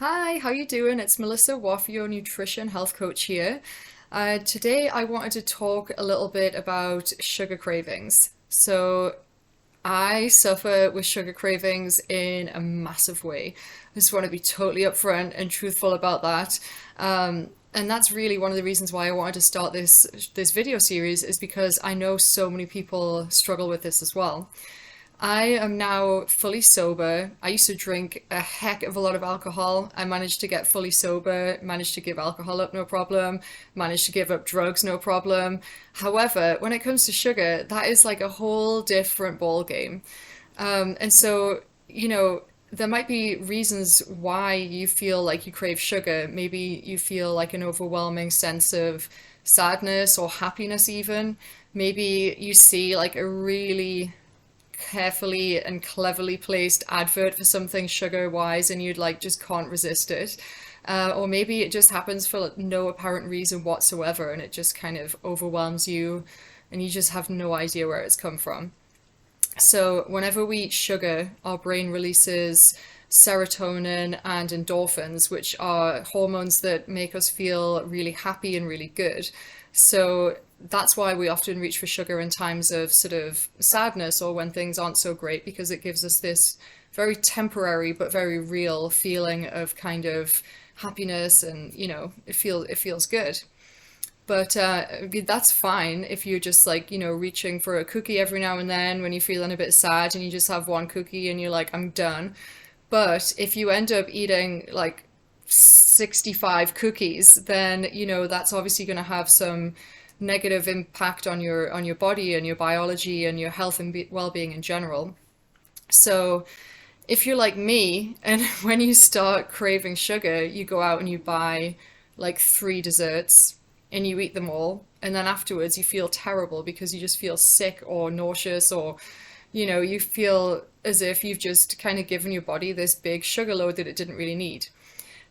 Hi, how you doing? It's Melissa Waff, your nutrition health coach here. Today I wanted to talk a little bit about sugar cravings. I suffer with sugar cravings in a massive way. I just want to be totally upfront and truthful about that. And that's really one of the reasons why I wanted to start this video series is because I know so many people struggle with this as well. I am now fully sober. I used to drink a heck of a lot of alcohol. I managed to get fully sober, managed to give alcohol up no problem, managed to give up drugs no problem. However, when it comes to sugar, that is like a whole different ball game. There might be reasons why you feel like you crave sugar. Maybe you feel like an overwhelming sense of sadness or happiness, even. Maybe you see like a really carefully and cleverly placed advert for something sugar wise and you'd like just can't resist it. Or maybe it just happens for like, no apparent reason whatsoever and it just kind of overwhelms you and you just have no idea where it's come from. So, whenever we eat sugar, our brain releases serotonin and endorphins, which are hormones that make us feel really happy and really good. So, that's why we often reach for sugar in times of sort of sadness or when things aren't so great, because it gives us this very temporary but very real feeling of kind of happiness and, it feels good. But that's fine if you're just like, reaching for a cookie every now and then when you're feeling a bit sad and you just have one cookie and you're like, I'm done. But if you end up eating like 65 cookies, then, that's obviously going to have some negative impact on your body and your biology and your health and well-being in general. So if you're like me and when you start craving sugar, you go out and you buy like three desserts and you eat them all, and then afterwards you feel terrible because you just feel sick or nauseous, or you feel as if you've just kind of given your body this big sugar load that it didn't really need.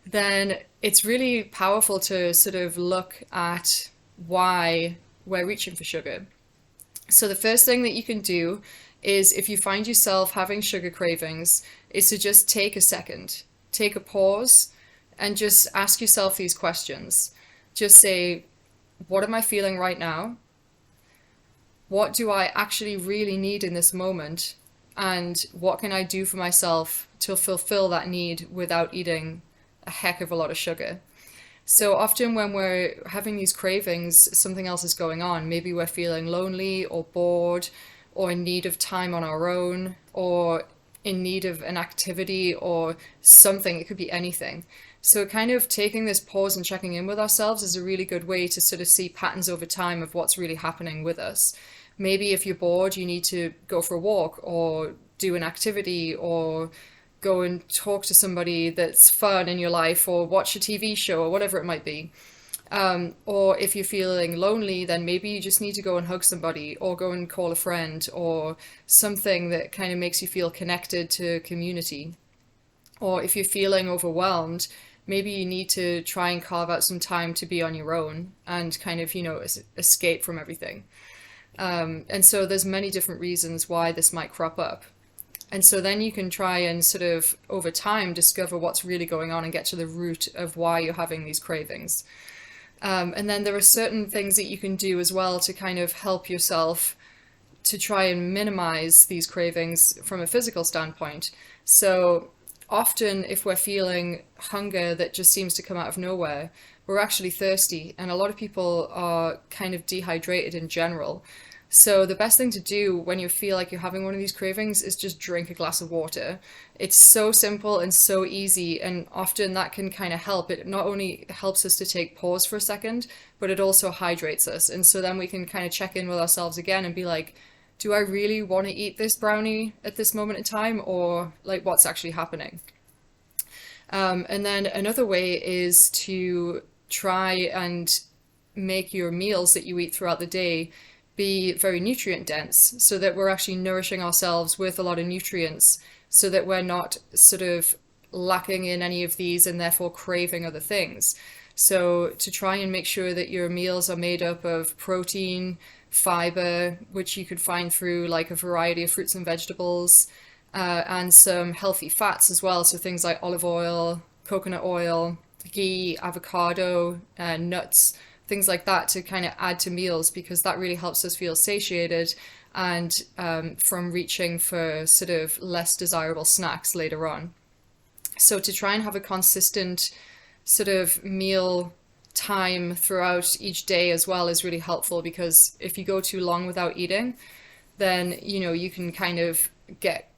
Then it's really powerful to sort of look at why we're reaching for sugar. So the first thing that you can do is, if you find yourself having sugar cravings, is to just take a second, take a pause, and just ask yourself these questions. Just say, what am I feeling right now? What do I actually really need in this moment? And what can I do for myself to fulfill that need without eating a heck of a lot of sugar? So often when we're having these cravings, something else is going on. Maybe we're feeling lonely or bored or in need of time on our own or in need of an activity or something. It could be anything. So kind of taking this pause and checking in with ourselves is a really good way to sort of see patterns over time of what's really happening with us. Maybe if you're bored, you need to go for a walk or do an activity or go and talk to somebody that's fun in your life or watch a TV show or whatever it might be. Or if you're feeling lonely, then maybe you just need to go and hug somebody or go and call a friend or something that kind of makes you feel connected to community. Or if you're feeling overwhelmed, maybe you need to try and carve out some time to be on your own and kind of, escape from everything. And so there's many different reasons why this might crop up. And so then you can try and sort of over time discover what's really going on and get to the root of why you're having these cravings. And then there are certain things that you can do as well to kind of help yourself to try and minimize these cravings from a physical standpoint. So often if we're feeling hunger that just seems to come out of nowhere, we're actually thirsty, and a lot of people are kind of dehydrated in general. So the best thing to do when you feel like you're having one of these cravings is just drink a glass of water. It's so simple and so easy, and often that can kind of help. It not only helps us to take pause for a second, but it also hydrates us. And so then we can kind of check in with ourselves again and be like, do I really want to eat this brownie at this moment in time, or like what's actually happening? And then another way is to try and make your meals that you eat throughout the day be very nutrient dense so that we're actually nourishing ourselves with a lot of nutrients so that we're not sort of lacking in any of these and therefore craving other things. So to try and make sure that your meals are made up of protein, fiber, which you could find through like a variety of fruits and vegetables, and some healthy fats as well. So things like olive oil, coconut oil, ghee, avocado, nuts, things like that to kind of add to meals because that really helps us feel satiated and from reaching for sort of less desirable snacks later on. So to try and have a consistent sort of meal time throughout each day as well is really helpful because if you go too long without eating, then you can kind of get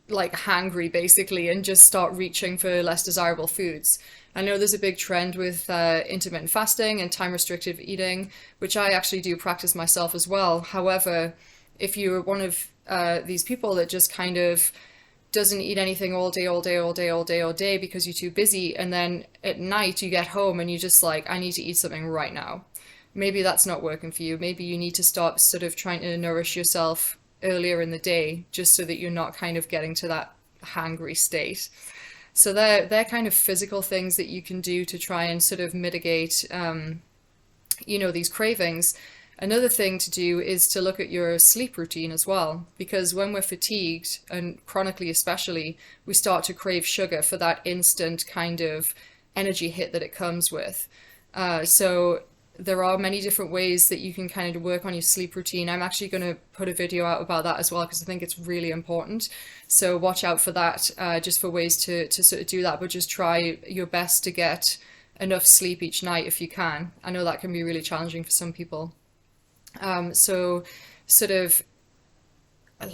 like hangry basically and just start reaching for less desirable foods. I know there's a big trend with intermittent fasting and time restricted eating, which I actually do practice myself as well. However, if you're one of these people that just kind of doesn't eat anything all day, all day, all day, all day, all day because you're too busy, and then at night you get home and you're just like, I need to eat something right now. Maybe that's not working for you. Maybe you need to start sort of trying to nourish yourself earlier in the day just so that you're not kind of getting to that hangry state. So they're kind of physical things that you can do to try and sort of mitigate, these cravings. Another thing to do is to look at your sleep routine as well, because when we're fatigued, and chronically especially, we start to crave sugar for that instant kind of energy hit that it comes with. So there are many different ways that you can kind of work on your sleep routine. I'm actually going to put a video out about that as well because I think it's really important. So watch out for that, just for ways to sort of do that, but just try your best to get enough sleep each night if you can. I know that can be really challenging for some people. So sort of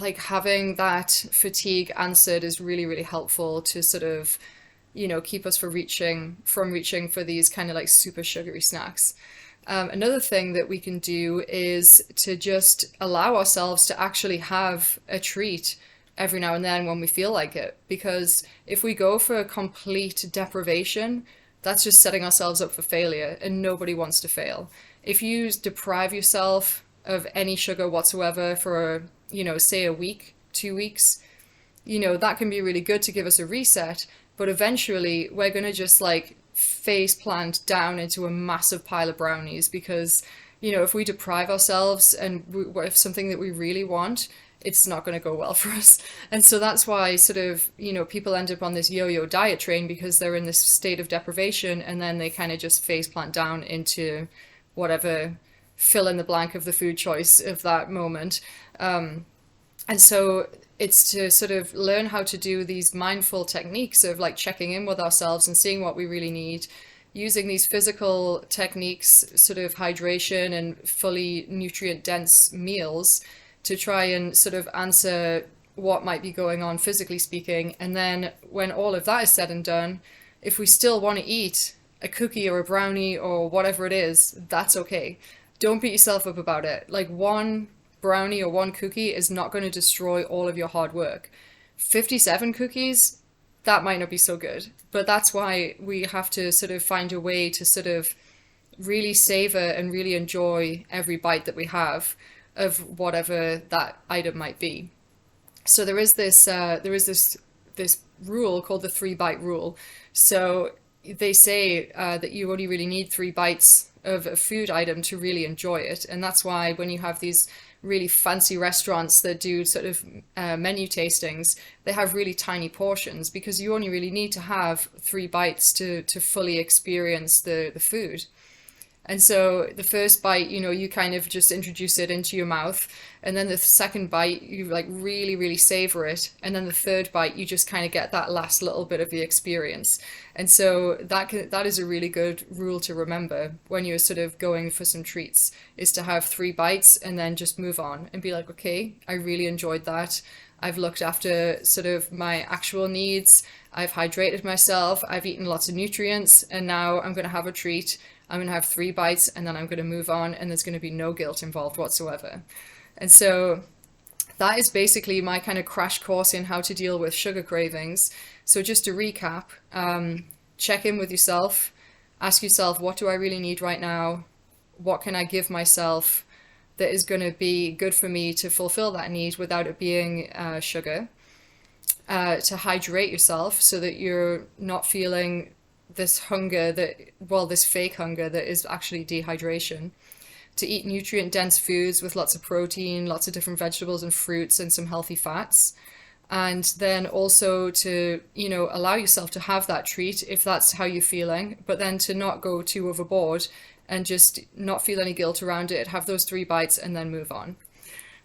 like having that fatigue answered is really, really helpful to sort of, keep us from reaching for these kind of like super sugary snacks. Another thing that we can do is to just allow ourselves to actually have a treat every now and then when we feel like it. Because if we go for a complete deprivation, that's just setting ourselves up for failure, and nobody wants to fail. If you deprive yourself of any sugar whatsoever for, say a week, 2 weeks, that can be really good to give us a reset. But eventually we're going to just like face plant down into a massive pile of brownies because, if we deprive ourselves and if something that we really want, it's not going to go well for us. And so that's why sort of, people end up on this yo-yo diet train because they're in this state of deprivation and then they kind of just face plant down into whatever fill in the blank of the food choice of that moment. And so it's to sort of learn how to do these mindful techniques of like checking in with ourselves and seeing what we really need, using these physical techniques, sort of hydration and fully nutrient dense meals to try and sort of answer what might be going on physically speaking. And then when all of that is said and done, if we still want to eat a cookie or a brownie or whatever it is, that's okay. Don't beat yourself up about it. Like one brownie or one cookie is not going to destroy all of your hard work. 57 cookies, that might not be so good. But that's why we have to sort of find a way to sort of really savor and really enjoy every bite that we have of whatever that item might be. So there is this rule called the 3-bite rule. So they say that you only really need 3 bites of a food item to really enjoy it, and that's why when you have these really fancy restaurants that do sort of menu tastings, they have really tiny portions because you only really need to have 3 bites to fully experience the food. And so the first bite, you kind of just introduce it into your mouth. And then the second bite, you like really, really savor it. And then the third bite, you just kind of get that last little bit of the experience. And so that is a really good rule to remember when you're sort of going for some treats, is to have 3 bites and then just move on and be like, okay, I really enjoyed that. I've looked after sort of my actual needs. I've hydrated myself. I've eaten lots of nutrients. And now I'm going to have a treat. I'm going to have 3 bites and then I'm going to move on, and there's going to be no guilt involved whatsoever. And so that is basically my kind of crash course in how to deal with sugar cravings. So just to recap, check in with yourself, ask yourself, what do I really need right now? What can I give myself that is going to be good for me to fulfill that need without it being sugar? To hydrate yourself so that you're not feeling this hunger this fake hunger that is actually dehydration. To eat nutrient dense foods with lots of protein, lots of different vegetables and fruits, and some healthy fats. and then also to, allow yourself to have that treat if that's how you're feeling, but then to not go too overboard and just not feel any guilt around it, have those 3 bites and then move on.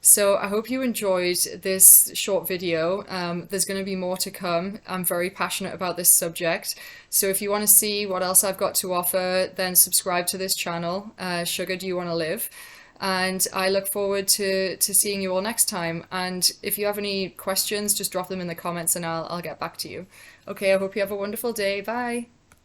So I hope you enjoyed this short video. There's going to be more to come. I'm very passionate about this subject. So if you want to see what else I've got to offer, then subscribe to this channel, Sugar Do You Want to Live? And I look forward to seeing you all next time. And if you have any questions, just drop them in the comments and I'll get back to you. Okay, I hope you have a wonderful day. Bye.